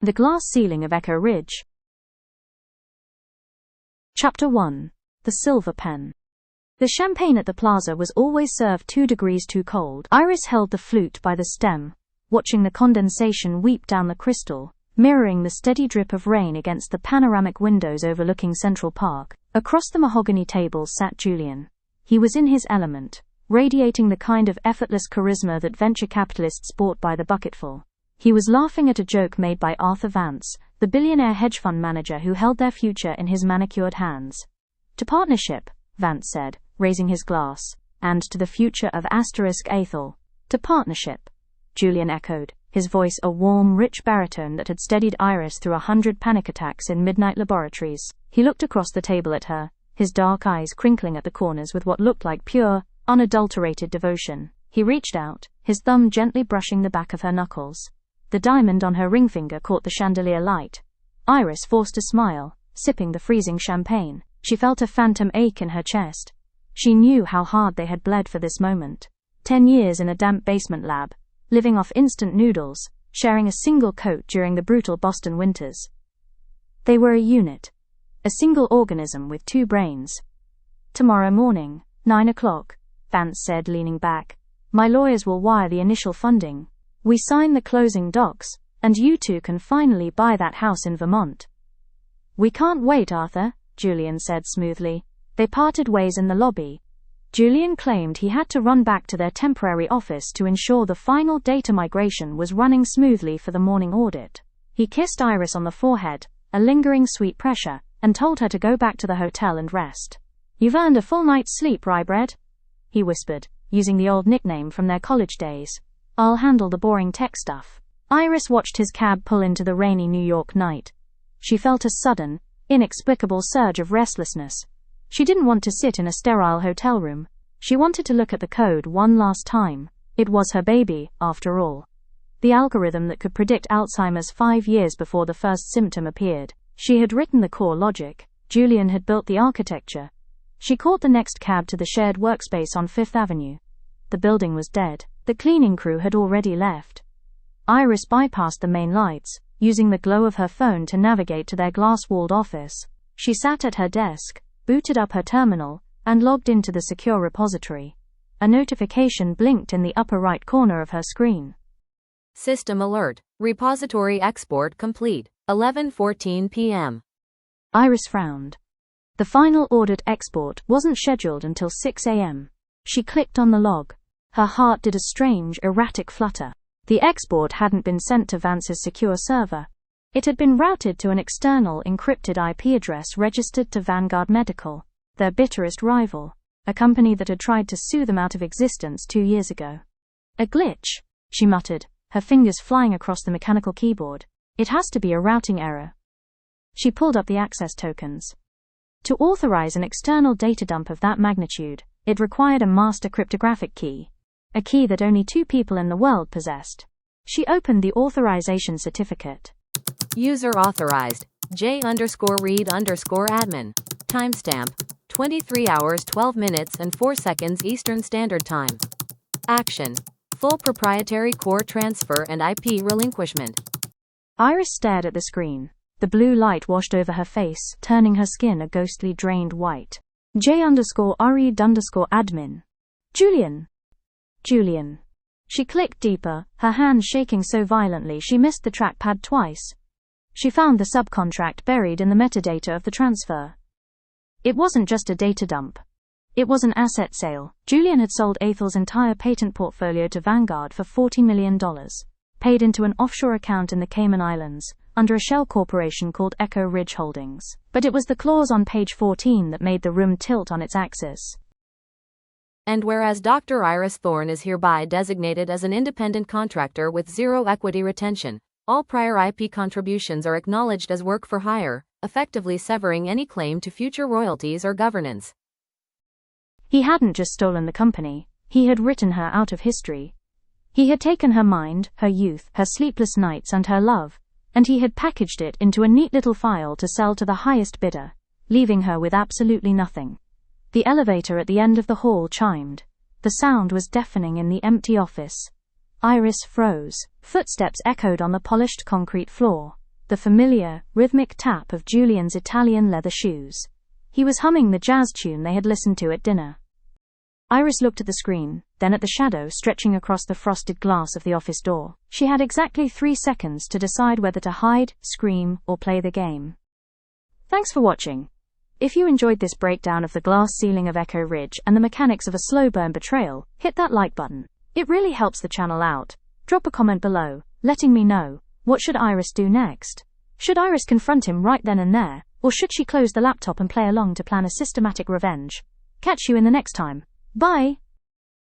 The glass ceiling of Echo Ridge. Chapter 1. The Silver Pen. The champagne at the Plaza was always served 2 degrees too cold. Iris held the flute by the stem, watching the condensation weep down the crystal, mirroring the steady drip of rain against the panoramic windows overlooking Central Park. Across the mahogany table sat Julian. He was in his element, radiating the kind of effortless charisma that venture capitalists bought by the bucketful. He was laughing at a joke made by Arthur Vance, the billionaire hedge fund manager who held their future in his manicured hands. To partnership, Vance said, raising his glass, and to the future of *Ethel. To partnership, Julian echoed, his voice a warm, rich baritone that had steadied Iris through 100 panic attacks in midnight laboratories. He looked across the table at her, his dark eyes crinkling at the corners with what looked like pure, unadulterated devotion. He reached out, his thumb gently brushing the back of her knuckles. The diamond on her ring finger caught the chandelier light. Iris forced a smile, sipping the freezing champagne. She felt a phantom ache in her chest. She knew how hard they had bled for this moment. 10 years in a damp basement lab, living off instant noodles, sharing a single coat during the brutal Boston winters. They were a unit. A single organism with 2 brains. Tomorrow morning, 9 o'clock, Vance said, leaning back. My lawyers will wire the initial funding. We sign the closing docs, and you 2 can finally buy that house in Vermont. We can't wait, Arthur, Julian said smoothly. They parted ways in the lobby. Julian claimed he had to run back to their temporary office to ensure the final data migration was running smoothly for the morning audit. He kissed Iris on the forehead, a lingering sweet pressure, and told her to go back to the hotel and rest. You've earned a full night's sleep, Rybread, he whispered, using the old nickname from their college days. I'll handle the boring tech stuff. Iris watched his cab pull into the rainy New York night. She felt a sudden, inexplicable surge of restlessness. She didn't want to sit in a sterile hotel room. She wanted to look at the code one last time. It was her baby, after all. The algorithm that could predict Alzheimer's 5 years before the first symptom appeared. She had written the core logic. Julian had built the architecture. She caught the next cab to the shared workspace on 5th Avenue. The building was dead. The cleaning crew had already left. Iris bypassed the main lights, using the glow of her phone to navigate to their glass-walled office. She sat at her desk, booted up her terminal, and logged into the secure repository. A notification blinked in the upper right corner of her screen. System alert. Repository export complete. 11:14 p.m. Iris frowned. The final audit export wasn't scheduled until 6 a.m. She clicked on the log. Her heart did a strange, erratic flutter. The export hadn't been sent to Vance's secure server. It had been routed to an external encrypted IP address registered to Vanguard Medical, their bitterest rival, a company that had tried to sue them out of existence 2 years ago. A glitch, she muttered, her fingers flying across the mechanical keyboard. It has to be a routing error. She pulled up the access tokens. To authorize an external data dump of that magnitude, it required a master cryptographic key, a key that only 2 people in the world possessed. She opened the authorization certificate. User authorized, J_read_admin. Timestamp, 23 hours 12 minutes and 4 seconds Eastern Standard Time. Action, full proprietary core transfer and IP relinquishment. Iris stared at the screen. The blue light washed over her face, turning her skin a ghostly drained white. J_read_admin. Julian. Julian. She clicked deeper, her hand shaking so violently she missed the trackpad twice. She found the subcontract buried in the metadata of the transfer. It wasn't just a data dump. It was an asset sale. Julian had sold Ethel's entire patent portfolio to Vanguard for $40 million, paid into an offshore account in the Cayman Islands, under a shell corporation called Echo Ridge Holdings. But it was the clause on page 14 that made the room tilt on its axis. And whereas Dr. Iris Thorne is hereby designated as an independent contractor with 0 equity retention, all prior IP contributions are acknowledged as work for hire, effectively severing any claim to future royalties or governance. He hadn't just stolen the company, he had written her out of history. He had taken her mind, her youth, her sleepless nights and her love, and he had packaged it into a neat little file to sell to the highest bidder, leaving her with absolutely nothing. The elevator at the end of the hall chimed. The sound was deafening in the empty office. Iris froze. Footsteps echoed on the polished concrete floor. the familiar, rhythmic tap of Julian's Italian leather shoes. He was humming the jazz tune they had listened to at dinner. Iris looked at the screen, then at the shadow stretching across the frosted glass of the office door. She had exactly 3 seconds to decide whether to hide, scream, or play the game. Thanks for watching. If you enjoyed this breakdown of the glass ceiling of Echo Ridge and the mechanics of a slow burn betrayal, hit that like button. It really helps the channel out. Drop a comment below, letting me know, what should Iris do next? Should Iris confront him right then and there, or should she close the laptop and play along to plan a systematic revenge? Catch you in the next time. Bye!